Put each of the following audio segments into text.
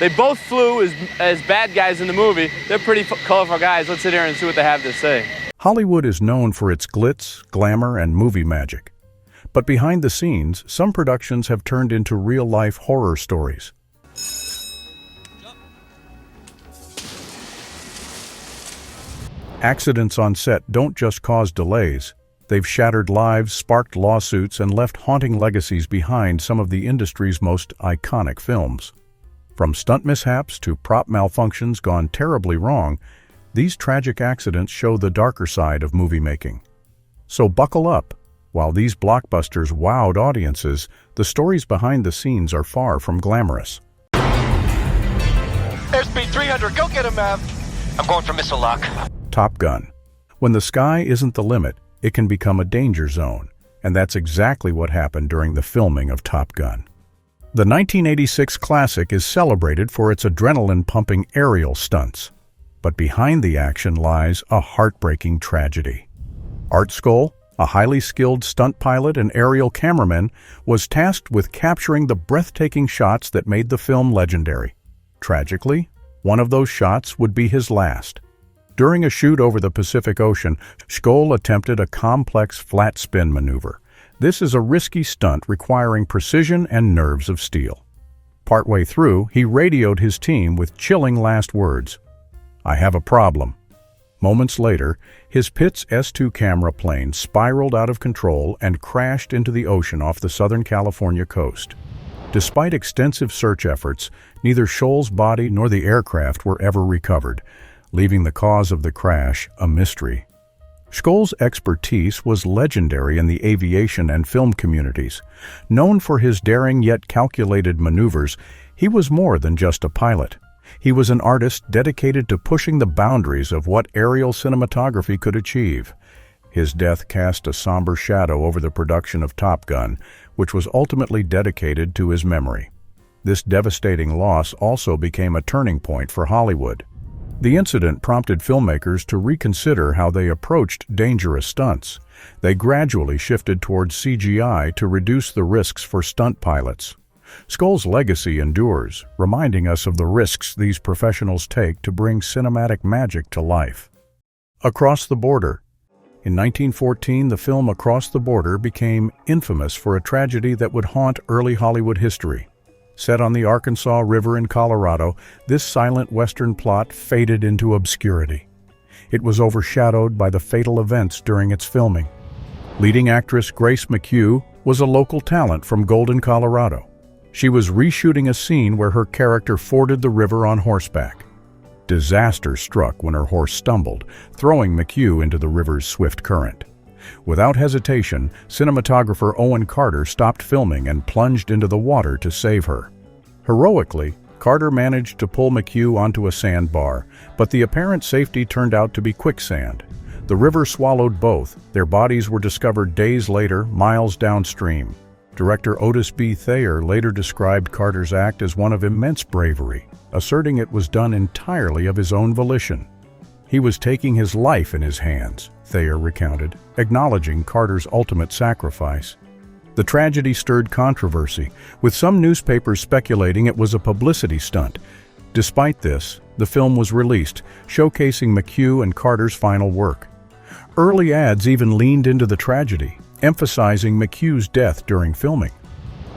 They both flew as bad guys in the movie. They're pretty colorful guys. Let's sit here and see what they have to say. Hollywood is known for its glitz, glamour, and movie magic. But behind the scenes, some productions have turned into real-life horror stories. Accidents on set don't just cause delays. They've shattered lives, sparked lawsuits, and left haunting legacies behind some of the industry's most iconic films. From stunt mishaps to prop malfunctions gone terribly wrong, these tragic accidents show the darker side of movie making. So buckle up. While these blockbusters wowed audiences, the stories behind the scenes are far from glamorous. Airspeed 300, go get him, Mav. I'm going for missile lock. Top Gun. When the sky isn't the limit, it can become a danger zone, and that's exactly what happened during the filming of Top Gun. The 1986 classic is celebrated for its adrenaline-pumping aerial stunts. But behind the action lies a heartbreaking tragedy. Art Skoll, a highly skilled stunt pilot and aerial cameraman, was tasked with capturing the breathtaking shots that made the film legendary. Tragically, one of those shots would be his last. During a shoot over the Pacific Ocean, Skoll attempted a complex flat spin maneuver. This is a risky stunt requiring precision and nerves of steel. Partway through, he radioed his team with chilling last words, "I have a problem." Moments later, his Pitts S2 camera plane spiraled out of control and crashed into the ocean off the Southern California coast. Despite extensive search efforts, neither Skoll's body nor the aircraft were ever recovered, leaving the cause of the crash a mystery. Skoll's expertise was legendary in the aviation and film communities. Known for his daring yet calculated maneuvers, he was more than just a pilot. He was an artist dedicated to pushing the boundaries of what aerial cinematography could achieve. His death cast a somber shadow over the production of Top Gun, which was ultimately dedicated to his memory. This devastating loss also became a turning point for Hollywood. The incident prompted filmmakers to reconsider how they approached dangerous stunts. They gradually shifted towards CGI to reduce the risks for stunt pilots. Skoll's legacy endures, reminding us of the risks these professionals take to bring cinematic magic to life. Across the Border. In 1914, the film Across the Border became infamous for a tragedy that would haunt early Hollywood history. Set on the Arkansas River in Colorado, this silent Western plot faded into obscurity. It was overshadowed by the fatal events during its filming. Leading actress Grace McHugh was a local talent from Golden, Colorado. She was reshooting a scene where her character forded the river on horseback. Disaster struck when her horse stumbled, throwing McHugh into the river's swift current. Without hesitation, cinematographer Owen Carter stopped filming and plunged into the water to save her. Heroically, Carter managed to pull McHugh onto a sandbar, but the apparent safety turned out to be quicksand. The river swallowed both. Their bodies were discovered days later, miles downstream. Director Otis B. Thayer later described Carter's act as one of immense bravery, asserting it was done entirely of his own volition. He was taking his life in his hands, Thayer recounted, acknowledging Carter's ultimate sacrifice. The tragedy stirred controversy, with some newspapers speculating it was a publicity stunt. Despite this, the film was released, showcasing McHugh and Carter's final work. Early ads even leaned into the tragedy, emphasizing McHugh's death during filming.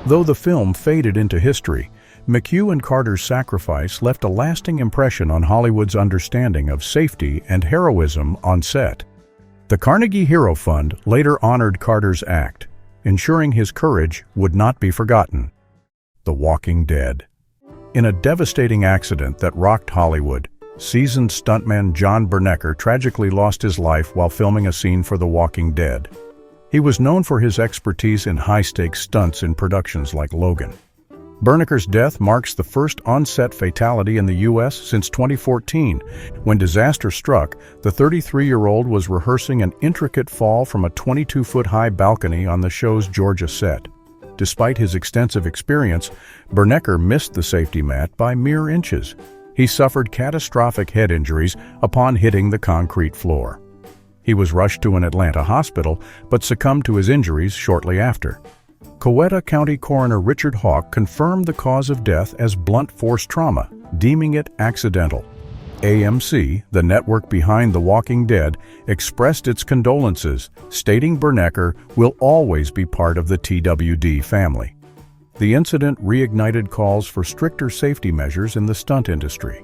Though the film faded into history, McHugh and Carter's sacrifice left a lasting impression on Hollywood's understanding of safety and heroism on set. The Carnegie Hero Fund later honored Carter's act, ensuring his courage would not be forgotten. The Walking Dead. In a devastating accident that rocked Hollywood, seasoned stuntman John Bernecker tragically lost his life while filming a scene for The Walking Dead. He was known for his expertise in high-stakes stunts in productions like Logan. Bernecker's death marks the first on-set fatality in the U.S. since 2014. When disaster struck, the 33-year-old was rehearsing an intricate fall from a 22-foot-high balcony on the show's Georgia set. Despite his extensive experience, Bernecker missed the safety mat by mere inches. He suffered catastrophic head injuries upon hitting the concrete floor. He was rushed to an Atlanta hospital, but succumbed to his injuries shortly after. Coweta County Coroner Richard Hawk confirmed the cause of death as blunt force trauma, deeming it accidental. AMC, the network behind The Walking Dead, expressed its condolences, stating Bernecker will always be part of the TWD family. The incident reignited calls for stricter safety measures in the stunt industry.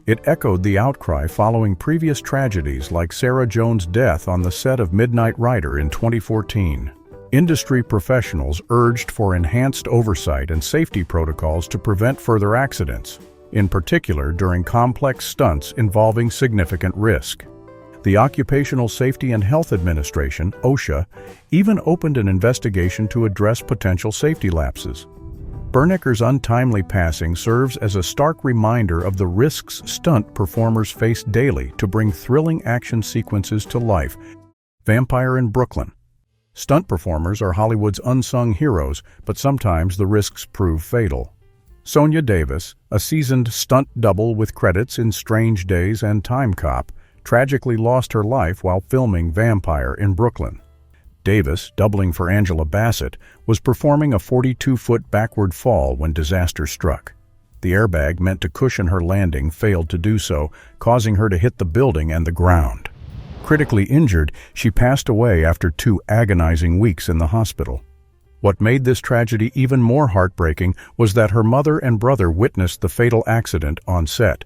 It echoed the outcry following previous tragedies like Sarah Jones' death on the set of Midnight Rider in 2014. Industry professionals urged for enhanced oversight and safety protocols to prevent further accidents, in particular during complex stunts involving significant risk. The Occupational Safety and Health Administration, OSHA, even opened an investigation to address potential safety lapses. Bernecker's untimely passing serves as a stark reminder of the risks stunt performers face daily to bring thrilling action sequences to life. Vampire in Brooklyn. Stunt performers are Hollywood's unsung heroes, but sometimes the risks prove fatal. Sonia Davis, a seasoned stunt double with credits in Strange Days and Time Cop, tragically lost her life while filming Vampire in Brooklyn. Davis, doubling for Angela Bassett, was performing a 42-foot backward fall when disaster struck. The airbag meant to cushion her landing failed to do so, causing her to hit the building and the ground. Critically injured, she passed away after 2 agonizing weeks in the hospital. What made this tragedy even more heartbreaking was that her mother and brother witnessed the fatal accident on set.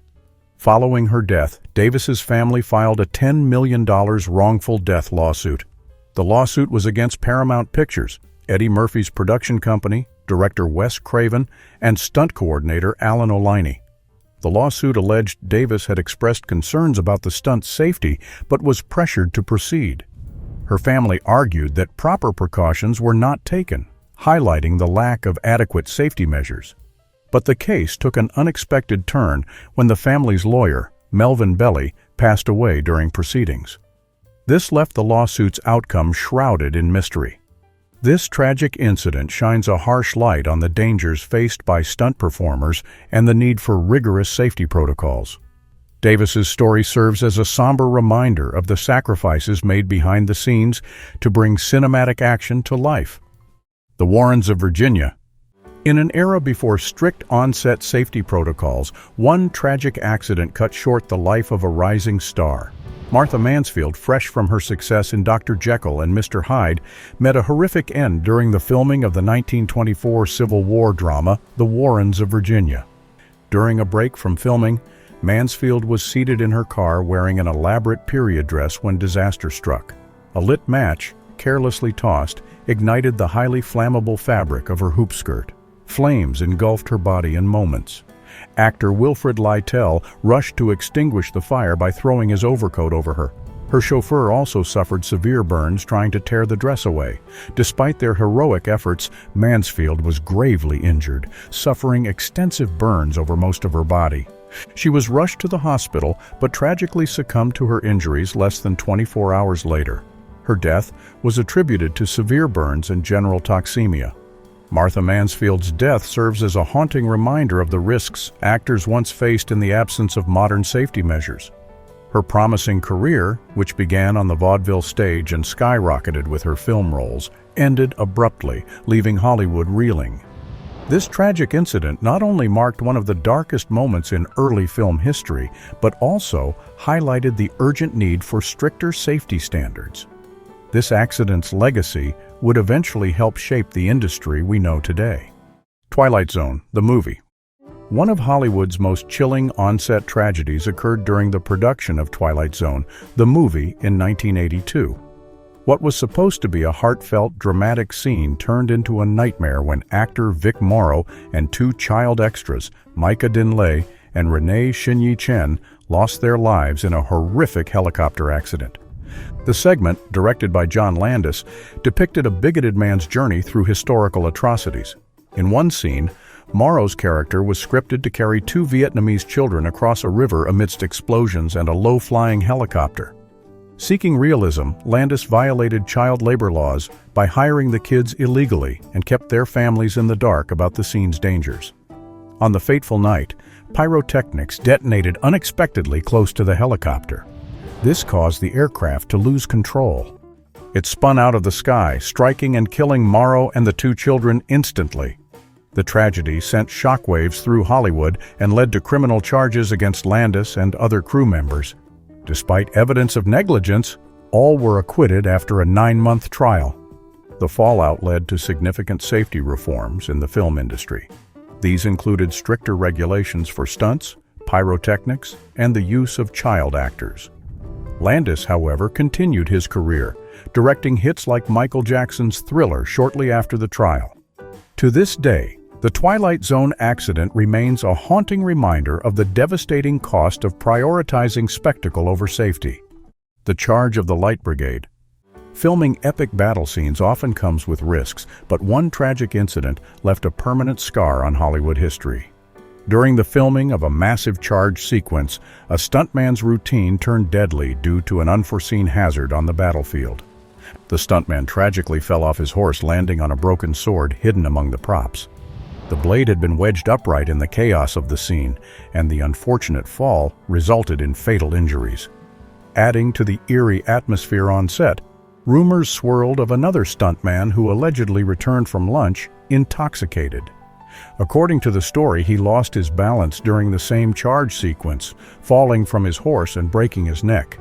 Following her death, Davis's family filed a $10 million wrongful death lawsuit. The lawsuit was against Paramount Pictures, Eddie Murphy's production company, director Wes Craven, and stunt coordinator Alan O'Leary. The lawsuit alleged Davis had expressed concerns about the stunt's safety but was pressured to proceed. Her family argued that proper precautions were not taken, highlighting the lack of adequate safety measures. But the case took an unexpected turn when the family's lawyer, Melvin Belli, passed away during proceedings. This left the lawsuit's outcome shrouded in mystery. This tragic incident shines a harsh light on the dangers faced by stunt performers and the need for rigorous safety protocols. Davis's story serves as a somber reminder of the sacrifices made behind the scenes to bring cinematic action to life. The Warrens of Virginia. In an era before strict on-set safety protocols, one tragic accident cut short the life of a rising star. Martha Mansfield, fresh from her success in Dr. Jekyll and Mr. Hyde, met a horrific end during the filming of the 1924 Civil War drama, The Warrens of Virginia. During a break from filming, Mansfield was seated in her car wearing an elaborate period dress when disaster struck. A lit match, carelessly tossed, ignited the highly flammable fabric of her hoop skirt. Flames engulfed her body in moments. Actor Wilfred Lytell rushed to extinguish the fire by throwing his overcoat over her. Her chauffeur also suffered severe burns trying to tear the dress away. Despite their heroic efforts, Mansfield was gravely injured, suffering extensive burns over most of her body. She was rushed to the hospital, but tragically succumbed to her injuries less than 24 hours later. Her death was attributed to severe burns and general toxemia. Martha Mansfield's death serves as a haunting reminder of the risks actors once faced in the absence of modern safety measures. Her promising career, which began on the vaudeville stage and skyrocketed with her film roles, ended abruptly, leaving Hollywood reeling. This tragic incident not only marked one of the darkest moments in early film history, but also highlighted the urgent need for stricter safety standards. This accident's legacy would eventually help shape the industry we know today. Twilight Zone, the movie. One of Hollywood's most chilling on-set tragedies occurred during the production of Twilight Zone, the movie, in 1982. What was supposed to be a heartfelt, dramatic scene turned into a nightmare when actor Vic Morrow and 2 child extras, Micah Dinley and Renee Shinyi Chen, lost their lives in a horrific helicopter accident. The segment, directed by John Landis, depicted a bigoted man's journey through historical atrocities. In one scene, Morrow's character was scripted to carry 2 Vietnamese children across a river amidst explosions and a low-flying helicopter. Seeking realism, Landis violated child labor laws by hiring the kids illegally and kept their families in the dark about the scene's dangers. On the fateful night, pyrotechnics detonated unexpectedly close to the helicopter. This caused the aircraft to lose control. It spun out of the sky, striking and killing Morrow and the 2 children instantly. The tragedy sent shockwaves through Hollywood and led to criminal charges against Landis and other crew members. Despite evidence of negligence, all were acquitted after a 9-month trial. The fallout led to significant safety reforms in the film industry. These included stricter regulations for stunts, pyrotechnics, and the use of child actors. Landis, however, continued his career, directing hits like Michael Jackson's Thriller shortly after the trial. To this day, the Twilight Zone accident remains a haunting reminder of the devastating cost of prioritizing spectacle over safety. The charge of the Light Brigade. Filming epic battle scenes often comes with risks, but one tragic incident left a permanent scar on Hollywood history. During the filming of a massive charge sequence, a stuntman's routine turned deadly due to an unforeseen hazard on the battlefield. The stuntman tragically fell off his horse, landing on a broken sword hidden among the props. The blade had been wedged upright in the chaos of the scene, and the unfortunate fall resulted in fatal injuries. Adding to the eerie atmosphere on set, rumors swirled of another stuntman who allegedly returned from lunch intoxicated. According to the story, he lost his balance during the same charge sequence, falling from his horse and breaking his neck.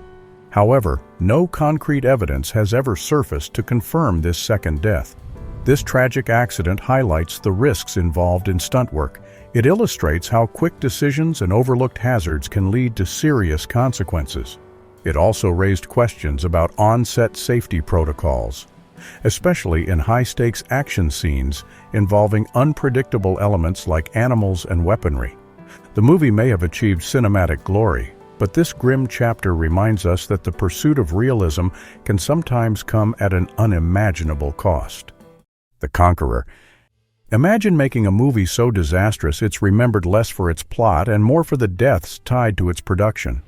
However, no concrete evidence has ever surfaced to confirm this second death. This tragic accident highlights the risks involved in stunt work. It illustrates how quick decisions and overlooked hazards can lead to serious consequences. It also raised questions about on-set safety protocols, especially in high-stakes action scenes involving unpredictable elements like animals and weaponry. The movie may have achieved cinematic glory, but this grim chapter reminds us that the pursuit of realism can sometimes come at an unimaginable cost. The Conqueror. Imagine making a movie so disastrous it's remembered less for its plot and more for the deaths tied to its production.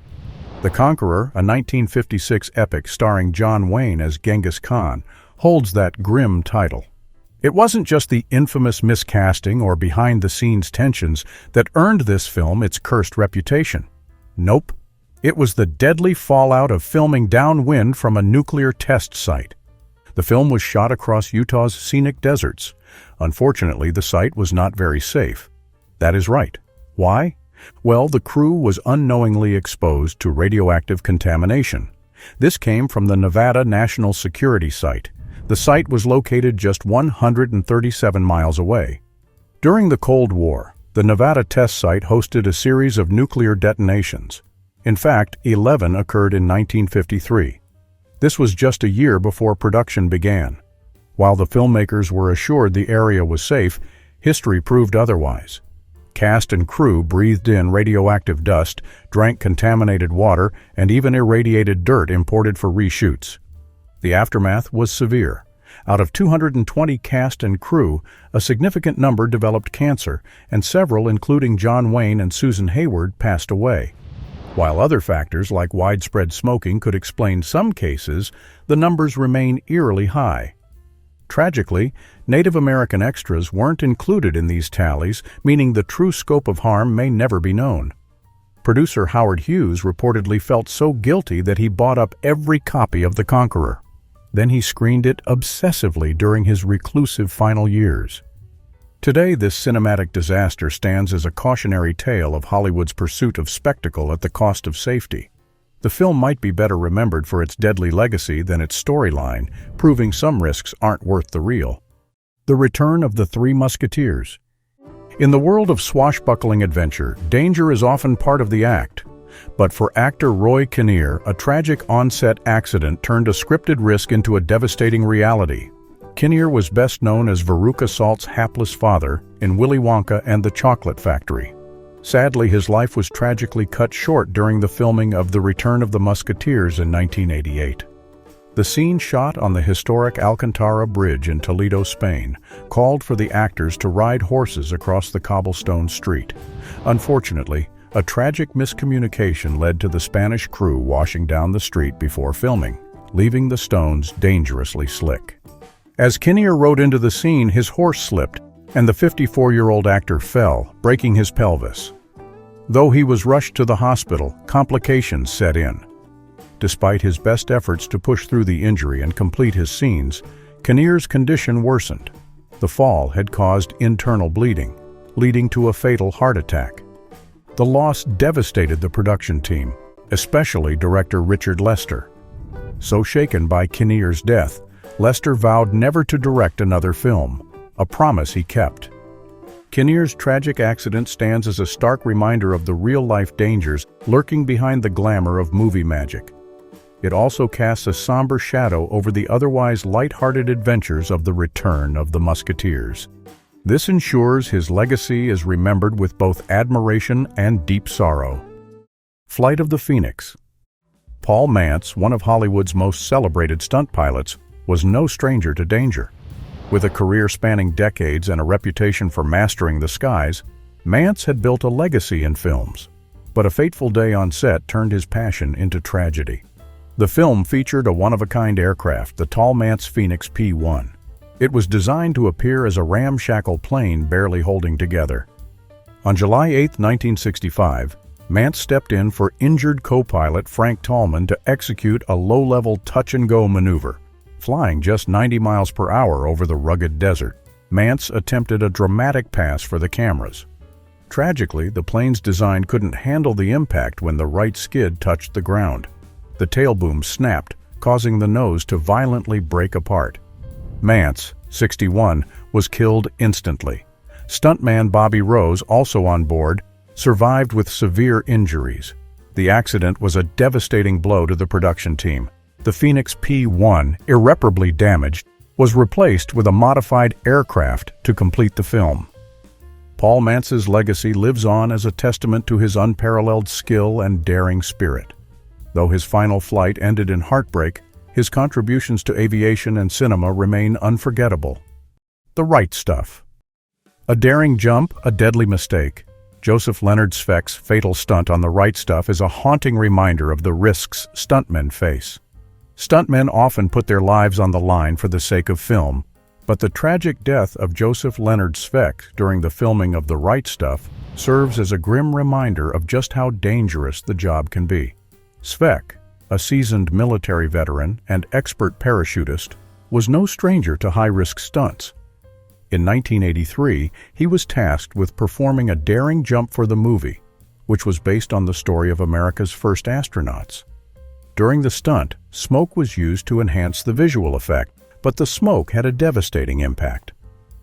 The Conqueror, a 1956 epic starring John Wayne as Genghis Khan, holds that grim title. It wasn't just the infamous miscasting or behind-the-scenes tensions that earned this film its cursed reputation. Nope. It was the deadly fallout of filming downwind from a nuclear test site. The film was shot across Utah's scenic deserts. Unfortunately, the site was not very safe. That is right. Why? Well, the crew was unknowingly exposed to radioactive contamination. This came from the Nevada National Security Site. The site was located just 137 miles away. During the Cold War, the Nevada test site hosted a series of nuclear detonations. In fact, 11 occurred in 1953. This was just a year before production began. While the filmmakers were assured the area was safe, history proved otherwise. Cast and crew breathed in radioactive dust, drank contaminated water, and even irradiated dirt imported for reshoots. The aftermath was severe. Out of 220 cast and crew, a significant number developed cancer, and several, including John Wayne and Susan Hayward, passed away. While other factors like widespread smoking could explain some cases, the numbers remain eerily high. Tragically, Native American extras weren't included in these tallies, meaning the true scope of harm may never be known. Producer Howard Hughes reportedly felt so guilty that he bought up every copy of The Conqueror. Then he screened it obsessively during his reclusive final years. Today, this cinematic disaster stands as a cautionary tale of Hollywood's pursuit of spectacle at the cost of safety. The film might be better remembered for its deadly legacy than its storyline, proving some risks aren't worth the real. The Return of the Three Musketeers. In the world of swashbuckling adventure, danger is often part of the act. But for actor Roy Kinnear, a tragic on-set accident turned a scripted risk into a devastating reality. Kinnear was best known as Veruca Salt's hapless father in Willy Wonka and the Chocolate Factory. Sadly, his life was tragically cut short during the filming of The Return of the Musketeers in 1988. The scene shot on the historic Alcantara Bridge in Toledo, Spain, called for the actors to ride horses across the cobblestone street. Unfortunately, a tragic miscommunication led to the Spanish crew washing down the street before filming, leaving the stones dangerously slick. As Kinnear rode into the scene, his horse slipped, and the 54-year-old actor fell, breaking his pelvis. Though he was rushed to the hospital, complications set in. Despite his best efforts to push through the injury and complete his scenes, Kinnear's condition worsened. The fall had caused internal bleeding, leading to a fatal heart attack. The loss devastated the production team, especially director Richard Lester. So shaken by Kinnear's death, Lester vowed never to direct another film, a promise he kept. Kinnear's tragic accident stands as a stark reminder of the real-life dangers lurking behind the glamour of movie magic. It also casts a somber shadow over the otherwise light-hearted adventures of the return of the Musketeers. This ensures his legacy is remembered with both admiration and deep sorrow. Flight of the Phoenix. Paul Mantz, one of Hollywood's most celebrated stunt pilots, was no stranger to danger. With a career spanning decades and a reputation for mastering the skies, Mantz had built a legacy in films. But a fateful day on set turned his passion into tragedy. The film featured a one-of-a-kind aircraft, the Tall Mantz Phoenix P-1. It was designed to appear as a ramshackle plane barely holding together. On July 8, 1965, Mantz stepped in for injured co-pilot Frank Tallman to execute a low-level touch-and-go maneuver. Flying just 90 miles per hour over the rugged desert, Mantz attempted a dramatic pass for the cameras. Tragically, the plane's design couldn't handle the impact when the right skid touched the ground. The tail boom snapped, causing the nose to violently break apart. Mantz, 61, was killed instantly. Stuntman Bobby Rose, also on board, survived with severe injuries. The accident was a devastating blow to the production team. The Phoenix P-1, irreparably damaged, was replaced with a modified aircraft to complete the film. Paul Mantz's legacy lives on as a testament to his unparalleled skill and daring spirit. Though his final flight ended in heartbreak, his contributions to aviation and cinema remain unforgettable. The Right Stuff. A daring jump, a deadly mistake. Joseph Leonard Svek's fatal stunt on the Right Stuff is a haunting reminder of the risks stuntmen face. Stuntmen often put their lives on the line for the sake of film, but the tragic death of Joseph Leonard Svek during the filming of The Right Stuff serves as a grim reminder of just how dangerous the job can be. Svek, a seasoned military veteran and expert parachutist, was no stranger to high-risk stunts. In 1983, he was tasked with performing a daring jump for the movie, which was based on the story of America's first astronauts. During the stunt, smoke was used to enhance the visual effect, but the smoke had a devastating impact.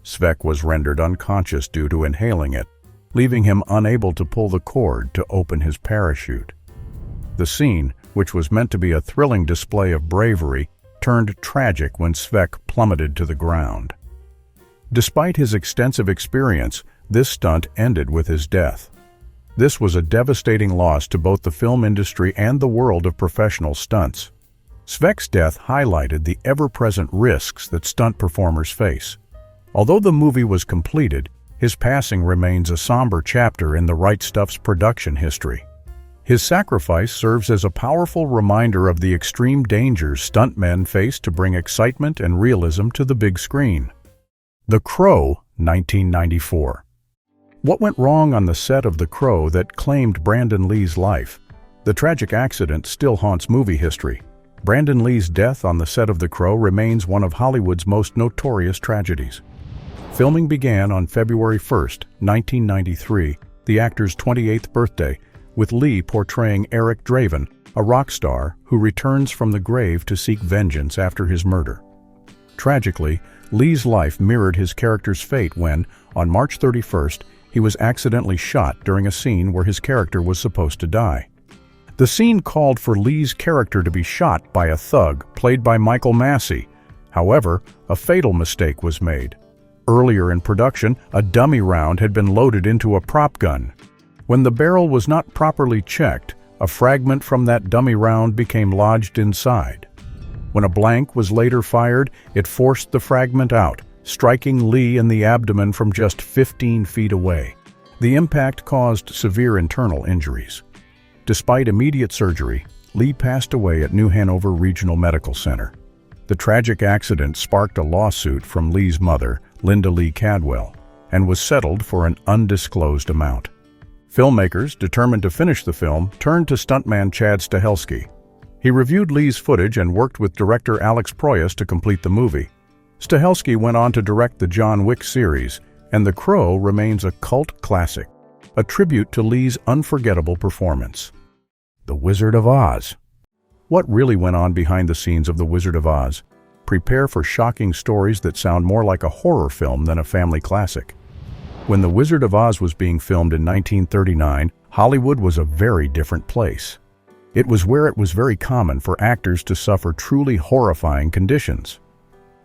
Svek was rendered unconscious due to inhaling it, leaving him unable to pull the cord to open his parachute. The scene, which was meant to be a thrilling display of bravery, turned tragic when Svek plummeted to the ground. Despite his extensive experience, this stunt ended with his death. This was a devastating loss to both the film industry and the world of professional stunts. Svek's death highlighted the ever-present risks that stunt performers face. Although the movie was completed, his passing remains a somber chapter in The Right Stuff's production history. His sacrifice serves as a powerful reminder of the extreme dangers stuntmen face to bring excitement and realism to the big screen. The Crow, 1994. What went wrong on the set of The Crow that claimed Brandon Lee's life? The tragic accident still haunts movie history. Brandon Lee's death on the set of The Crow remains one of Hollywood's most notorious tragedies. Filming began on February 1, 1993, the actor's 28th birthday, with Lee portraying Eric Draven, a rock star who returns from the grave to seek vengeance after his murder. Tragically, Lee's life mirrored his character's fate when, on March 31st, he was accidentally shot during a scene where his character was supposed to die. The scene called for Lee's character to be shot by a thug played by Michael Massey. However, a fatal mistake was made. Earlier in production, a dummy round had been loaded into a prop gun. When the barrel was not properly checked, a fragment from that dummy round became lodged inside. When a blank was later fired, it forced the fragment out, striking Lee in the abdomen from just 15 feet away. The impact caused severe internal injuries. Despite immediate surgery, Lee passed away at New Hanover Regional Medical Center. The tragic accident sparked a lawsuit from Lee's mother, Linda Lee Cadwell, and was settled for an undisclosed amount. Filmmakers, determined to finish the film, turned to stuntman Chad Stahelski. He reviewed Lee's footage and worked with director Alex Proyas to complete the movie. Stahelski went on to direct the John Wick series, and The Crow remains a cult classic, a tribute to Lee's unforgettable performance. The Wizard of Oz. What really went on behind the scenes of The Wizard of Oz? Prepare for shocking stories that sound more like a horror film than a family classic. When The Wizard of Oz was being filmed in 1939, Hollywood was a very different place. It was where it was very common for actors to suffer truly horrifying conditions.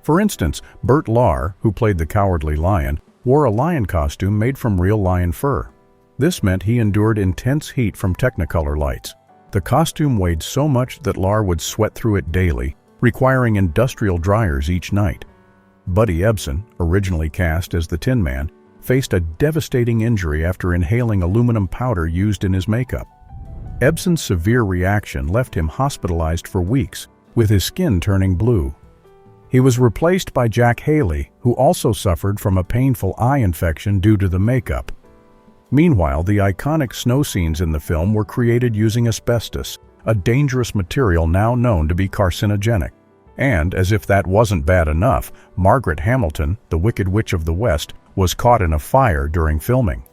For instance, Burt Lahr, who played the Cowardly Lion, wore a lion costume made from real lion fur. This meant he endured intense heat from Technicolor lights. The costume weighed so much that Lahr would sweat through it daily, requiring industrial dryers each night. Buddy Ebsen, originally cast as the Tin Man, faced a devastating injury after inhaling aluminum powder used in his makeup. Ebsen's severe reaction left him hospitalized for weeks, with his skin turning blue. He was replaced by Jack Haley, who also suffered from a painful eye infection due to the makeup. Meanwhile, the iconic snow scenes in the film were created using asbestos, a dangerous material now known to be carcinogenic. And, as if that wasn't bad enough, Margaret Hamilton, the Wicked Witch of the West, was caught in a fire during filming.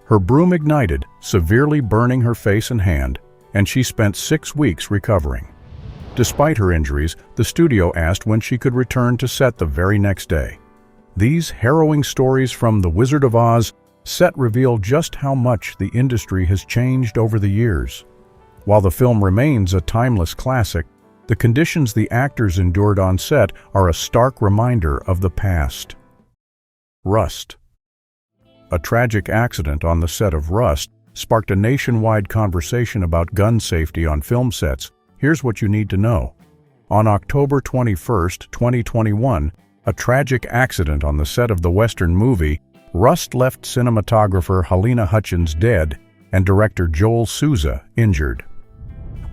Her broom ignited, severely burning her face and hand, and she spent 6 weeks recovering. Despite her injuries, the studio asked when she could return to set the very next day. These harrowing stories from The Wizard of Oz set reveal just how much the industry has changed over the years. While the film remains a timeless classic, the conditions the actors endured on set are a stark reminder of the past. Rust. A tragic accident on the set of Rust sparked a nationwide conversation about gun safety on film sets. Here's what you need to know. On October 21, 2021, a tragic accident on the set of the Western movie Rust left cinematographer Helena Hutchins dead and director Joel Souza injured.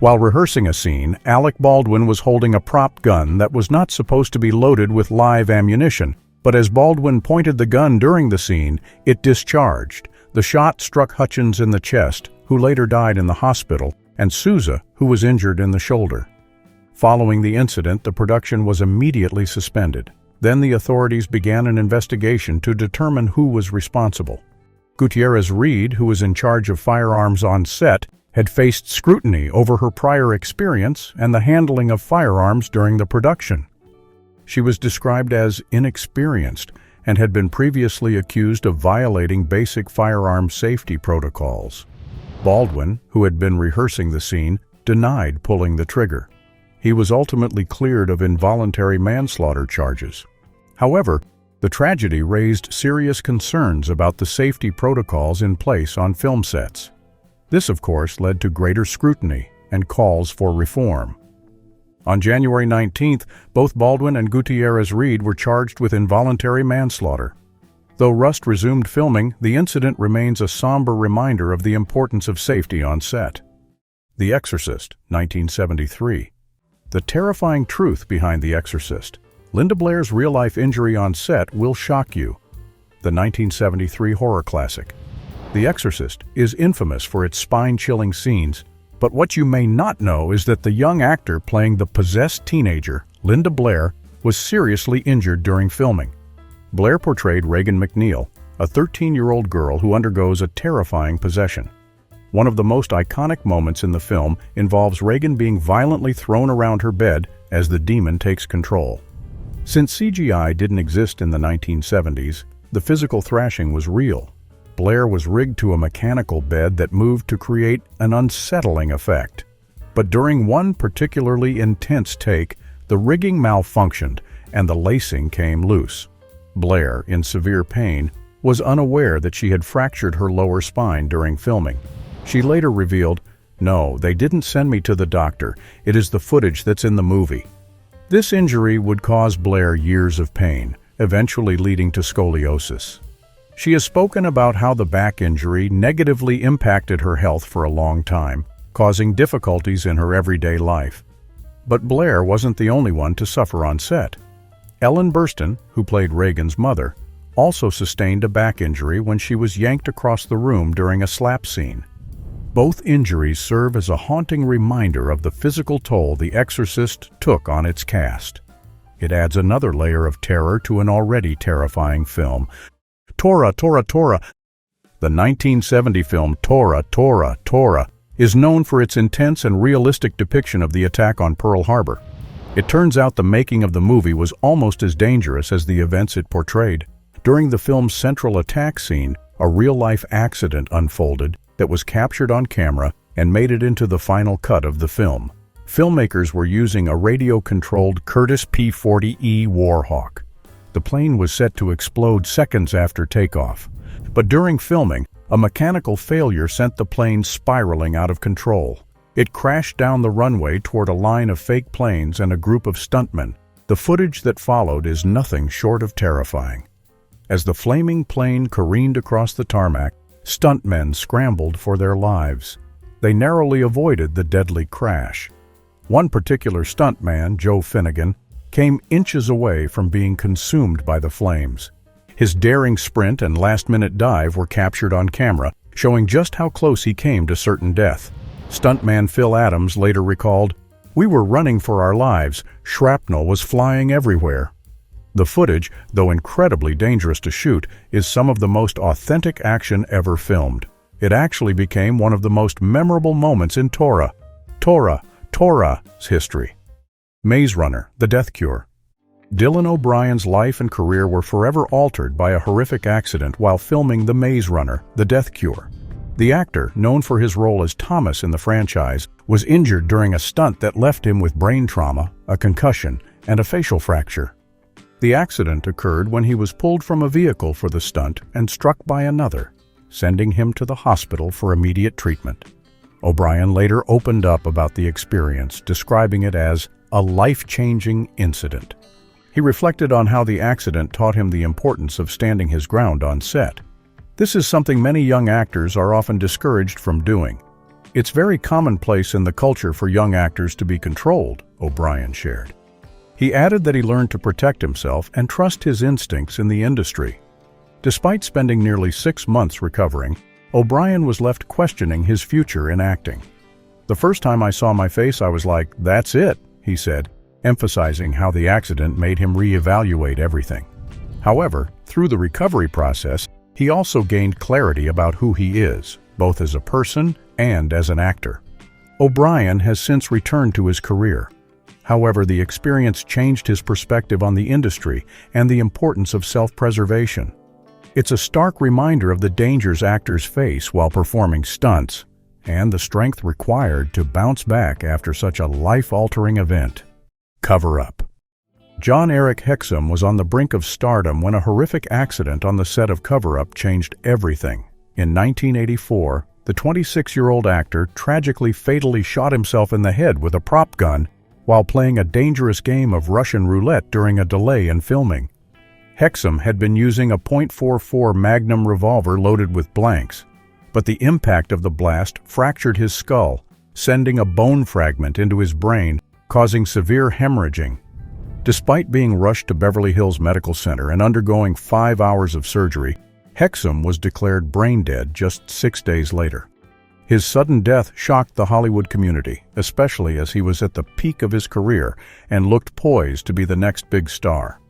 While rehearsing a scene, Alec Baldwin was holding a prop gun that was not supposed to be loaded with live ammunition, but as Baldwin pointed the gun during the scene, it discharged. The shot struck Hutchins in the chest, who later died in the hospital, and Souza, who was injured in the shoulder. Following the incident, the production was immediately suspended. Then the authorities began an investigation to determine who was responsible. Gutierrez-Reed, who was in charge of firearms on set, had faced scrutiny over her prior experience and the handling of firearms during the production. She was described as inexperienced and had been previously accused of violating basic firearm safety protocols. Baldwin, who had been rehearsing the scene, denied pulling the trigger. He was ultimately cleared of involuntary manslaughter charges. However, the tragedy raised serious concerns about the safety protocols in place on film sets. This, of course, led to greater scrutiny and calls for reform. On January 19th, both Baldwin and Gutierrez-Reed were charged with involuntary manslaughter. Though Rust resumed filming, the incident remains a somber reminder of the importance of safety on set. The Exorcist, 1973. The terrifying truth behind The Exorcist. Linda Blair's real-life injury on set will shock you. The 1973 horror classic. The Exorcist is infamous for its spine-chilling scenes, but what you may not know is that the young actor playing the possessed teenager, Linda Blair, was seriously injured during filming. Blair portrayed Regan McNeil, a 13-year-old girl who undergoes a terrifying possession. One of the most iconic moments in the film involves Regan being violently thrown around her bed as the demon takes control. Since CGI didn't exist in the 1970s, the physical thrashing was real. Blair was rigged to a mechanical bed that moved to create an unsettling effect. But during one particularly intense take, the rigging malfunctioned and the lacing came loose. Blair, in severe pain, was unaware that she had fractured her lower spine during filming. She later revealed, "No, they didn't send me to the doctor. It is the footage that's in the movie." This injury would cause Blair years of pain, eventually leading to scoliosis. She has spoken about how the back injury negatively impacted her health for a long time, causing difficulties in her everyday life. But Blair wasn't the only one to suffer on set. Ellen Burstyn, who played Regan's mother, also sustained a back injury when she was yanked across the room during a slap scene. Both injuries serve as a haunting reminder of the physical toll The Exorcist took on its cast. It adds another layer of terror to an already terrifying film. Tora, Tora, Tora. The 1970 film Tora, Tora, Tora is known for its intense and realistic depiction of the attack on Pearl Harbor. It turns out the making of the movie was almost as dangerous as the events it portrayed. During the film's central attack scene, a real-life accident unfolded that was captured on camera and made it into the final cut of the film. Filmmakers were using a radio-controlled Curtiss P-40E Warhawk. The plane was set to explode seconds after takeoff, but during filming, a mechanical failure sent the plane spiraling out of control. It crashed down the runway toward a line of fake planes and a group of stuntmen. The footage that followed is nothing short of terrifying. As the flaming plane careened across the tarmac, stuntmen scrambled for their lives. They narrowly avoided the deadly crash. One particular stuntman, Joe Finnegan, came inches away from being consumed by the flames. His daring sprint and last-minute dive were captured on camera, showing just how close he came to certain death. Stuntman Phil Adams later recalled, "We were running for our lives. Shrapnel was flying everywhere." The footage, though incredibly dangerous to shoot, is some of the most authentic action ever filmed. It actually became one of the most memorable moments in Tora's history. Maze Runner, The Death Cure. Dylan O'Brien's life and career were forever altered by a horrific accident while filming The Maze Runner, The Death Cure. The actor, known for his role as Thomas in the franchise, was injured during a stunt that left him with brain trauma, a concussion, and a facial fracture. The accident occurred when he was pulled from a vehicle for the stunt and struck by another, sending him to the hospital for immediate treatment. O'Brien later opened up about the experience, describing it as a life-changing incident. He reflected on how the accident taught him the importance of standing his ground on set. This is something many young actors are often discouraged from doing. It's very commonplace in the culture for young actors to be controlled, O'Brien shared. He added that he learned to protect himself and trust his instincts in the industry. Despite spending nearly 6 months recovering, O'Brien was left questioning his future in acting. "The first time I saw my face, I was like, that's it," he said, emphasizing how the accident made him reevaluate everything. However, through the recovery process, he also gained clarity about who he is, both as a person and as an actor. O'Brien has since returned to his career. However, the experience changed his perspective on the industry and the importance of self-preservation. It's a stark reminder of the dangers actors face while performing stunts, and the strength required to bounce back after such a life-altering event. Cover-up. John Eric Hexum was on the brink of stardom when a horrific accident on the set of Cover-Up changed everything. In 1984, the 26-year-old actor tragically fatally shot himself in the head with a prop gun while playing a dangerous game of Russian roulette during a delay in filming. Hexum had been using a .44 Magnum revolver loaded with blanks, but the impact of the blast fractured his skull, sending a bone fragment into his brain, causing severe hemorrhaging. Despite being rushed to Beverly Hills Medical Center and undergoing 5 hours of surgery, Hexum was declared brain dead just 6 days later. His sudden death shocked the Hollywood community, especially as he was at the peak of his career and looked poised to be the next big star.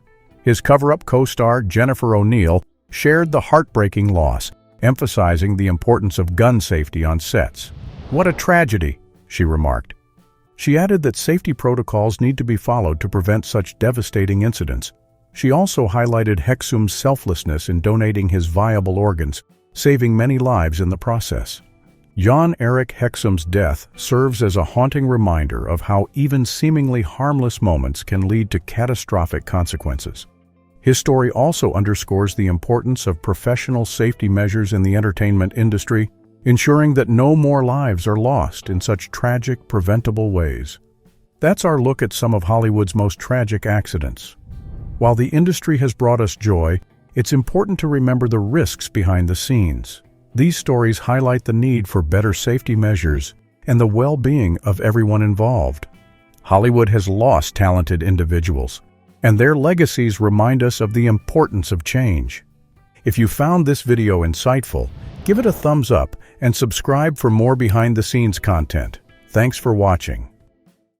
His Cover-Up co-star, Jennifer O'Neill, shared the heartbreaking loss, emphasizing the importance of gun safety on sets. "What a tragedy," she remarked. She added that safety protocols need to be followed to prevent such devastating incidents. She also highlighted Hexum's selflessness in donating his viable organs, saving many lives in the process. John Eric Hexum's death serves as a haunting reminder of how even seemingly harmless moments can lead to catastrophic consequences. His story also underscores the importance of professional safety measures in the entertainment industry, ensuring that no more lives are lost in such tragic, preventable ways. That's our look at some of Hollywood's most tragic accidents. While the industry has brought us joy, it's important to remember the risks behind the scenes. These stories highlight the need for better safety measures and the well-being of everyone involved. Hollywood has lost talented individuals, and their legacies remind us of the importance of change. If you found this video insightful, give it a thumbs up and subscribe for more behind-the-scenes content. Thanks for watching.